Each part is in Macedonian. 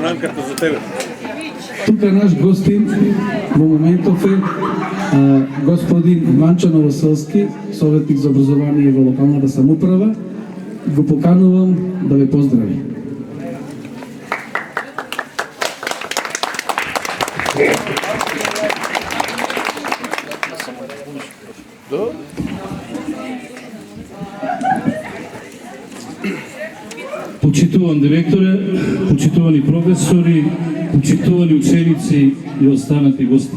бананката за тебе. Тука наш гостин во моментов е господин Манчо Новоселски, советник за образование во локалната самоуправа. Го поканувам да ве поздрави. Почитуван директоре, почитувани професори, почитувани ученици и останати гости.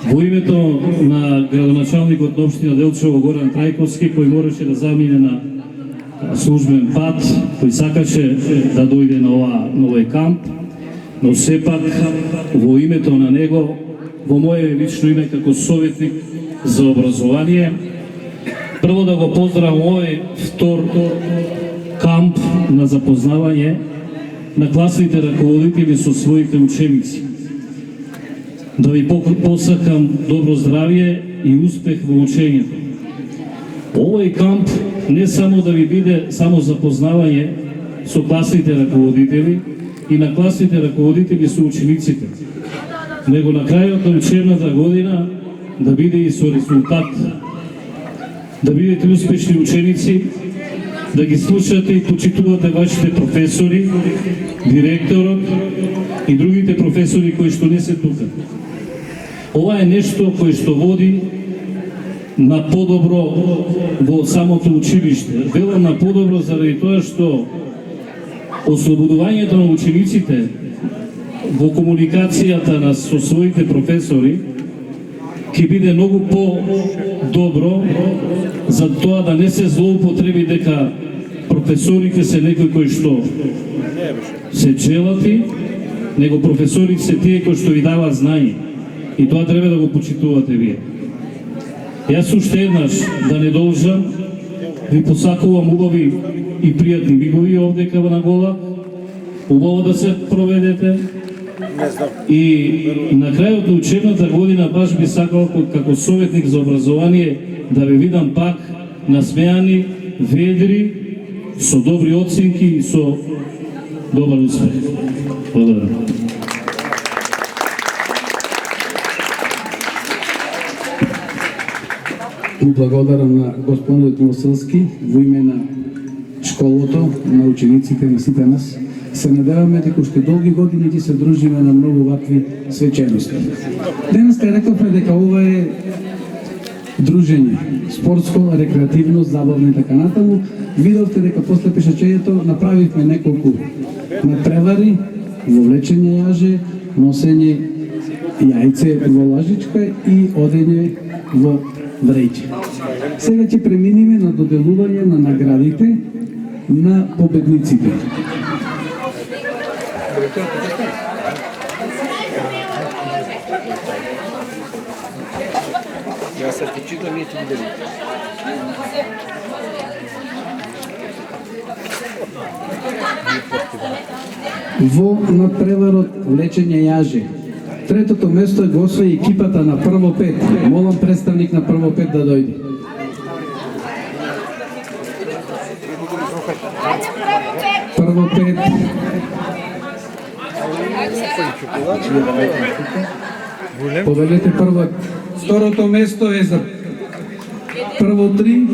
Во името на градоначалникот на општина Делчево Горан Трајковски, кој мораше да замине на службен пат, кој сакаше да дојде на овој камп, но сепак во името на него, во моје лично име како советник за образование, прво да го поздравам овој втор камп на запознавање на класните раководители со своите ученици. Да ви посакам добро здравје и успех во учењето. Овој камп не само да ви биде само запознавање со класните раководители и на класните раководители со учениците, него на крајот на учебната година да биде и со резултат. Да бидете успешни ученици, да ги слушате и почитувате вашите професори, директорот и другите професори кои што не се тука. Ова е нешто кој што води на подобро во самото училиште. Велам на подобро заради тоа што ослободувањето на учениците во комуникацијата со своите професори ќе биде многу по-добро за тоа да не се злоупотреби дека професорите се некои кои што се джелати, него професорите се тие кои што ви даваат знање. И тоа треба да го почитувате вие. Јас уште еднаш да не должам, ви посакувам убави и пријатни мигови овдека на Гола, убаво да се проведете. И на крајот на учебната година баш би сакал како советник за образование да ве видам пак насмеани, ведри, со добри оценки и со добар успех. Благодарам. Благодарам на господинот Новоселски во име на школото, на учениците, на сите нас. Се надеваме дека уште долги години ќе се дружиме на многу вакви свечености. Денес кај рековме дека ова е дружење, спортско, рекреативно, забавно и така натаму. Видовте дека после пешачењето направивме неколку надпревари, вовлечење јаже, носење јајце во лажичка и одење во вреќе. Сега ќе преминиме на доделување на наградите на победниците. Јас се почитам и ќе ги делим. Во надпреварот влечење јаже, третото место го освои екипата на прво пет. Молам представник на прво пет да дојде. Прво пет. Повелете прво. Второто место е за прво три.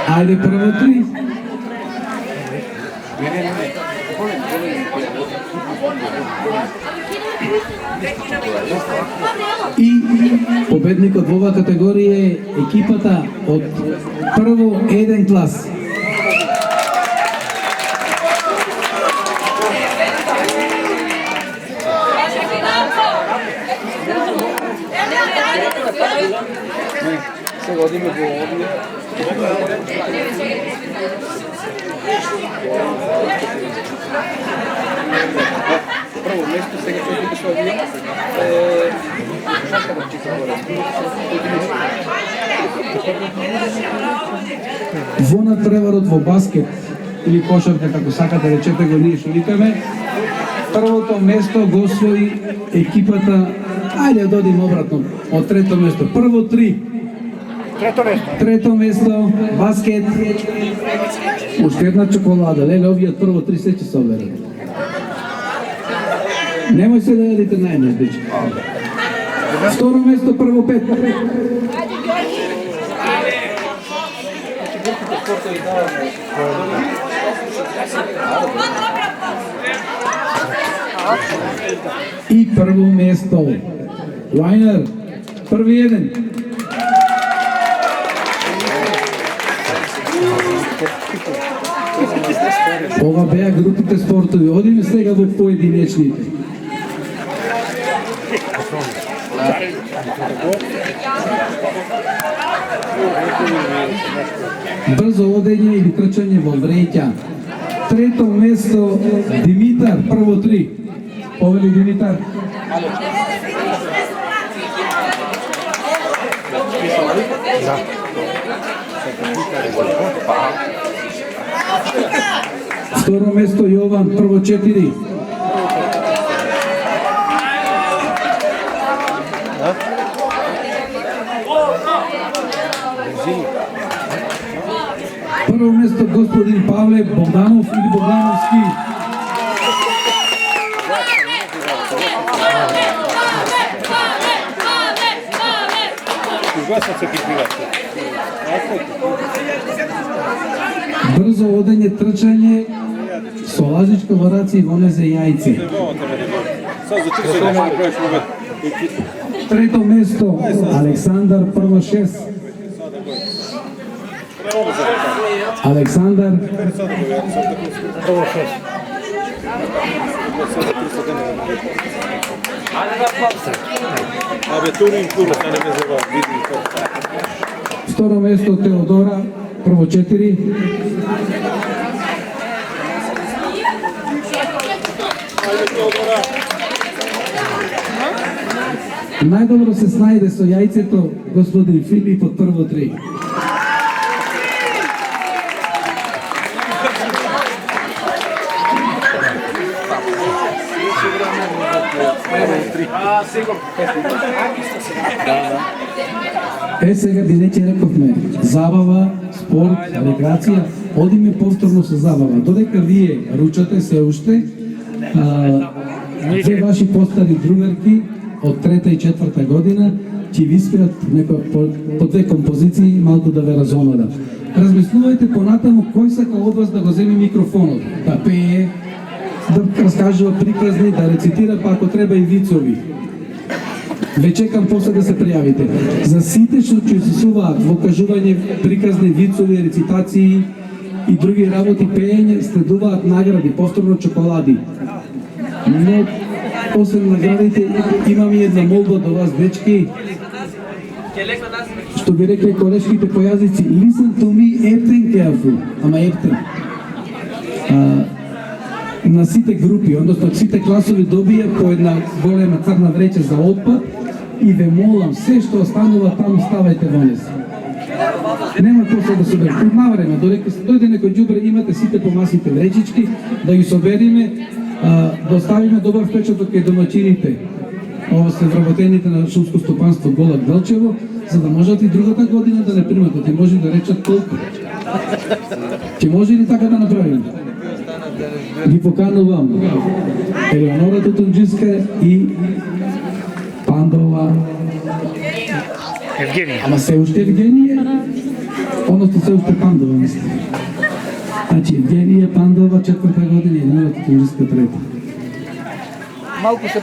Ајде прво три. И победникот во оваа категорија е екипата од прво еден клас. Сега одиме во овие. Прво место сега ќе бидеш овие. Во надпреварот во баскет или кошарка, како сакате речете го, ние што викаме, првото место го освои екипата, ајде да одиме обратно, од трето место. Прво три. Трето место, баскет. Уште една чоколада. Леле, овие прво 3 се ќе соберат. Немој се да јадите најмеш, дечки. Второ место, прво 5. И прво место. Лајнер, први еден. Ова беа групите спортови. Одиме сега во поединечните. Брзо одење или трчање во вреќа. Трето место, Димитар, прво 3. Повели Димитар. Второ место, Јован, прво 4. Прво место, господин Павле Богданов или Богдановски. Брзо одење, трчање, со лажичка варација во незе јајце. Трето место, Александар, прво 6. Александар. Прво 6. Второ место, Теодора, прво 4. Најдобро се снајде со јајцето господин Филип од прво 3. Сега бидејќи рековме забава, спорт, рекреација, одиме повторно со забава. Додека вие ручате се уште, две ваши постари другарки од 3-та и 4-та година ќе ви испеат по 2 композиции малку да ве разонорат. Размислувајте понатаму кој сака од вас да го земе микрофонот, да пее, да раскажува приказни, да рецитира, па ако треба и вицови. Ве чекам после да се пријавите. За сите што учествуваат во кажување приказни, вицови, рецитации и други работи, пеење, следуваат награди, повторно чоколади. Но освен наградите имам и една молба до вас, дечки. Што би рекле колешките по јазици, listen to me, ептен careful, ама ептен. На сите групи, односно сите класови добија по една голема црна вреќа за отпад и ве молам, се што останува таму ставајте во нес. Нема после да собере. На време, додека дојде некој џубре, имате сите по масите вречички, да ги собериме, да оставиме добар впечаток кај домаќините. Ова се вработените на шумско стопанство Голак Делчево, за да можат и другата година да не приматат и може да речат толку. Ќе може ли така да направиме? Ги поканувам Елеонора Тутунџиска и Пандова Евгенија. Ама се уште Евгенија, односно се уште Пандова, мислам. Значи Евгенија Пандова 4-та година и Елеонора Тутунџиска 3-та. Малку се